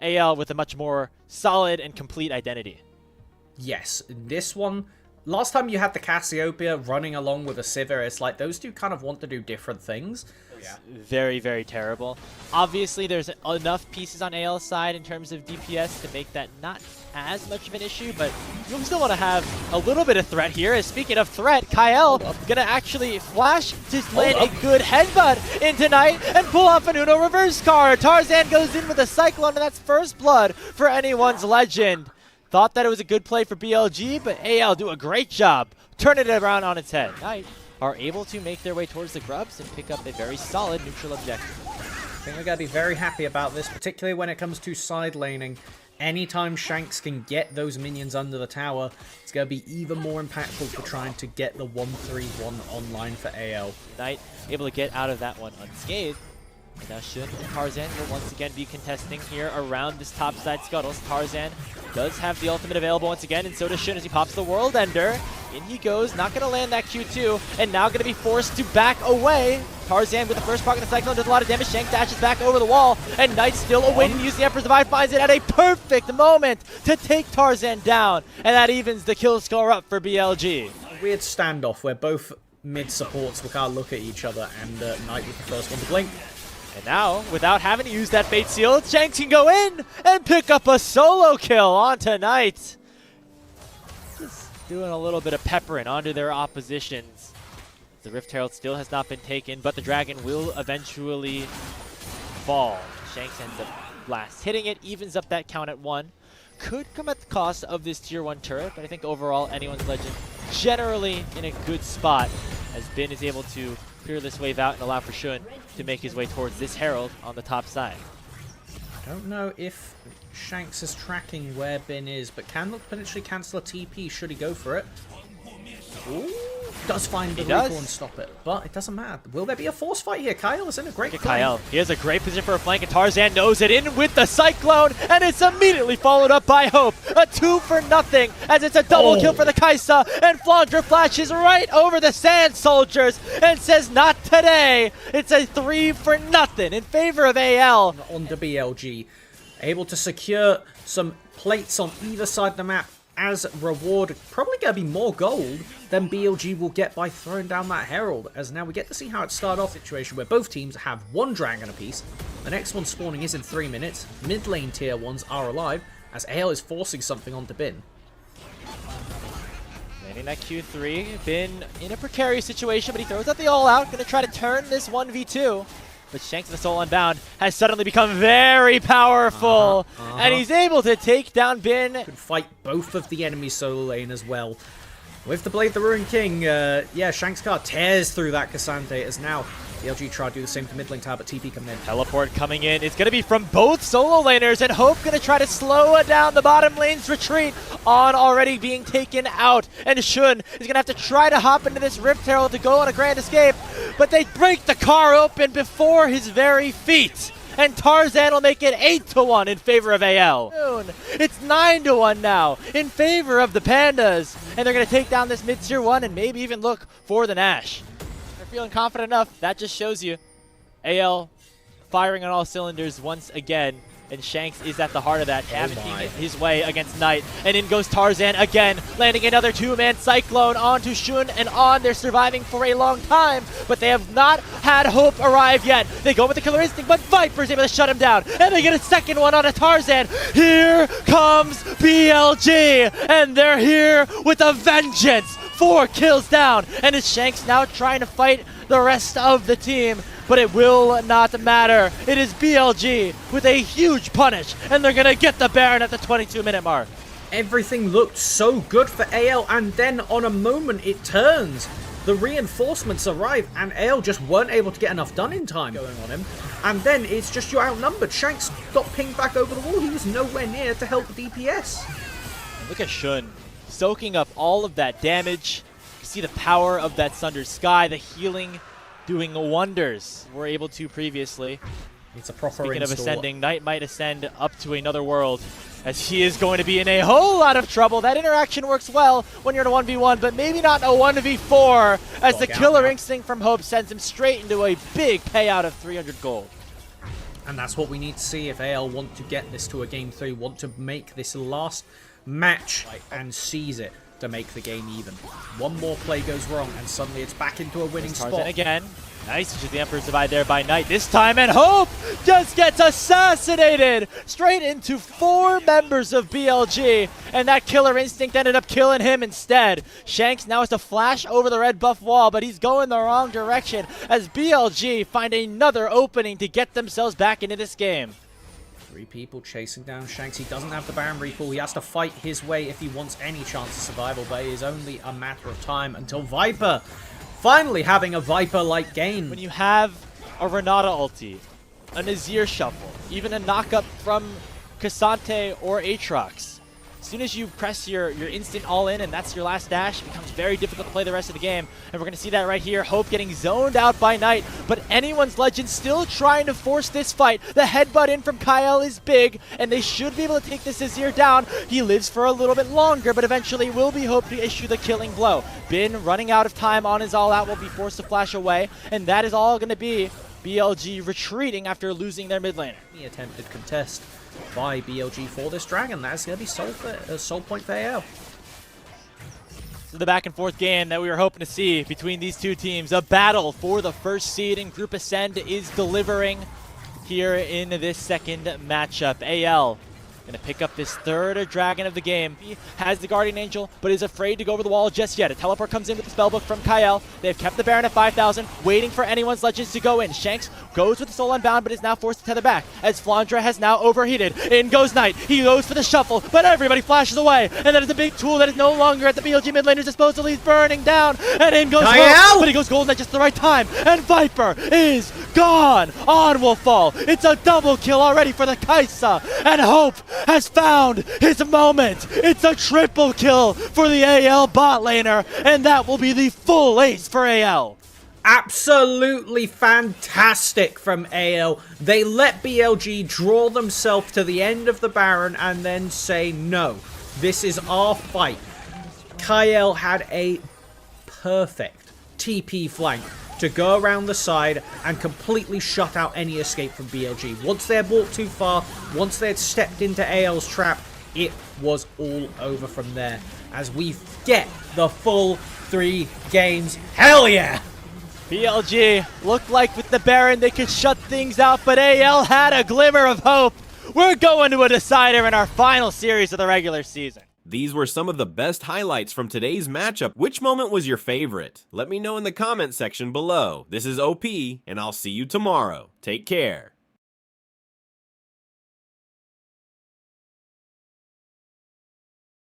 AL with a much more solid and complete identity. Yes, this one, last time you had the Cassiopeia running along with a Sivir, it's like those two kind of want to do different things. Yeah. Very, very terrible. Obviously, there's enough pieces on AL's side in terms of DPS to make that not as much of an issue, but you still want to have a little bit of threat here. As speaking of threat, Kyle gonna actually flash to land a good headbutt into Knight and pull off an Uno reverse card. Tarzan goes in with a Cyclone, and that's first blood for anyone's legend. Thought that it was a good play for BLG, but AL do a great job turning it around on its head. Knight are able to make their way towards the Grubs and pick up a very solid neutral objective. I think we gotta be very happy about this, particularly when it comes to side laning. Anytime Shanks can get those minions under the tower, it's gonna be even more impactful for trying to get the 1-3-1 online for AL. Knight able to get out of that one unscathed. And now Shun and Tarzan will once again be contesting here around this top side scuttles. Tarzan does have the ultimate available once again, and so does Shun as he pops the World Ender. In he goes, not going to land that Q2, and now going to be forced to back away. Tarzan with the first proc in the Cyclone does a lot of damage. Shank dashes back over the wall, and Knight still awaiting to use the Emperor's Divide, finds it at a perfect moment to take Tarzan down, and that evens the kill score up for BLG. A weird standoff where both mid supports will kind of look at each other, and Knight was the first one to blink. And now, without having to use that Fate Seal, Shanks can go in and pick up a solo kill onto Knight. Just doing a little bit of peppering onto their oppositions. The Rift Herald still has not been taken, but the Dragon will eventually fall. Shanks ends up blast hitting it, evens up that count at 1. Could come at the cost of this tier 1 turret, but I think overall anyone's legend generally in a good spot, as Bin is able to clear this wave out and allow for Shun to make his way towards this Herald on the top side. I don't know if Shanks is tracking where Bin is, but can potentially cancel a TP should he go for it. Ooh, does find the recall and stop it, but it doesn't matter. Will there be a force fight here? Kyle is in a great Kyle, he has a great position for a flank, and Tarzan knows it in with the Cyclone, and it's immediately followed up by Hope. A 2 for nothing, as it's a double kill for the Kaisa, and Flandre flashes right over the Sand Soldiers and says, not today. It's a 3 for nothing in favor of AL. On the BLG, able to secure some plates on either side of the map as reward. Probably going to be more gold than BLG will get by throwing down that Herald, as now we get to see how it started off. Situation where both teams have 1 dragon apiece. The next one spawning is in 3 minutes. Mid lane tier 1s are alive, as AL is forcing something onto Bin. Landing that Q3, Bin in a precarious situation, but he throws out the all-out, going to try to turn this 1v2. But Shanks, the Soul Unbound, has suddenly become very powerful, and he's able to take down Bin. Could fight both of the enemy solo lane as well. With the Blade the Ruined King, yeah, Shanks card tears through that Cassandre, as now BLG try to do the same to mid lane tower, but TP coming in. Teleport coming in. It's going to be from both solo laners, and Hope going to try to slow down the bottom lane's retreat on already being taken out. And Shun is going to have to try to hop into this Rift Herald to go on a grand escape, but they break the car open before his very feet. And Tarzan will make it 8-1 in favor of AL. It's 9-1 now in favor of the Pandas. And they're going to take down this mid-tier 1 and maybe even look for the Nash. They're feeling confident enough. That just shows you AL firing on all cylinders once again. And Shanks is at the heart of that, navigating his way against Knight. And in goes Tarzan again, landing another 2-man Cyclone onto Shun and on. They're surviving for a long time, but they have not had Hope arrive yet. They go with the Killer Instinct, but Viper's able to shut him down. And they get a second one on a Tarzan. Here comes BLG, and they're here with a vengeance. 4 kills down, and it's Shanks now trying to fight the rest of the team, but it will not matter. It is BLG with a huge punish, and they're gonna get the Baron at the 22-minute mark. Everything looked so good for AL, and then on a moment it turns. The reinforcements arrive, and AL just weren't able to get enough done in time going on him. And then it's just you outnumbered. Shanks got pinged back over the wall. He was nowhere near to help the DPS. And look at Shun soaking up all of that damage. You see the power of that Sundered Sky, the healing doing wonders we're able to previously. It's a proper Speaking of ascending, Knight might ascend up to another world, as he is going to be in a whole lot of trouble. That interaction works well when you're in a 1v1, but maybe not in a 1v4, as the Killer Instinct from Hope sends him straight into a big payout of 300 gold. And that's what we need to see if AL want to get this to a game 3, want to make this last match and seize it to make the game even. One more play goes wrong and suddenly it's back into a winning spot. Again. Nice, just the Emperor's Divide there by Knight this time, and Hope just gets assassinated straight into 4 members of BLG, and that killer instinct ended up killing him instead. Shanks now has to flash over the red buff wall, but he's going the wrong direction as BLG find another opening to get themselves back into this game. 3 people chasing down Shanks. He doesn't have the Baron Recall. He has to fight his way if he wants any chance of survival, but it is only a matter of time until Viper finally having a Viper-like game. When you have a Renata ulti, a Nazir shuffle, even a knockup from Cassante or Aatrox, as soon as you press your instant all-in and that's your last dash, it becomes very difficult to play the rest of the game. And we're going to see that right here. Hope getting zoned out by Knight, but anyone's Legend still trying to force this fight. The headbutt in from Kyle is big, and they should be able to take this Azir down. He lives for a little bit longer, but eventually will be Hope to issue the killing blow. Bin running out of time on his all-out, will be forced to flash away, and that is all going to be BLG retreating after losing their mid laner. The attempted contest by BLG for this dragon. That's going to be soul point for AL. So the back and forth game that we were hoping to see between these two teams. A battle for the first seed in Group Ascend is delivering here in this second matchup. AL going to pick up this 3rd dragon of the game. He has the Guardian Angel, but is afraid to go over the wall just yet. A teleport comes in with the spellbook from Kyle. They've kept the Baron at 5,000, waiting for anyone's Legends to go in. Shanks goes with the Soul Unbound, but is now forced to tether back, as Flandra has now overheated. In goes Knight. He goes for the shuffle, but everybody flashes away. And that is a big tool that is no longer at the BLG mid laner's disposal. He's burning down, and in goes Hope, but he goes golden at just the right time. And Viper is gone. On will fall. It's a double kill already for the Kaisa, and Hope has found his moment. It's a triple kill for the AL bot laner, and that will be the full ace for AL. Absolutely fantastic from AL. They let BLG draw themselves to the end of the Baron and then say, no, this is our fight. Kyle had a perfect TP flank to go around the side and completely shut out any escape from BLG. Once they had walked too far, once they had stepped into AL's trap, it was all over from there. As we get the full 3 games. Hell yeah! BLG looked like with the Baron they could shut things out, but AL had a glimmer of hope. We're going to a decider in our final series of the regular season. These were some of the best highlights from today's matchup. Which moment was your favorite? Let me know in the comment section below. This is OP, and I'll see you tomorrow. Take care.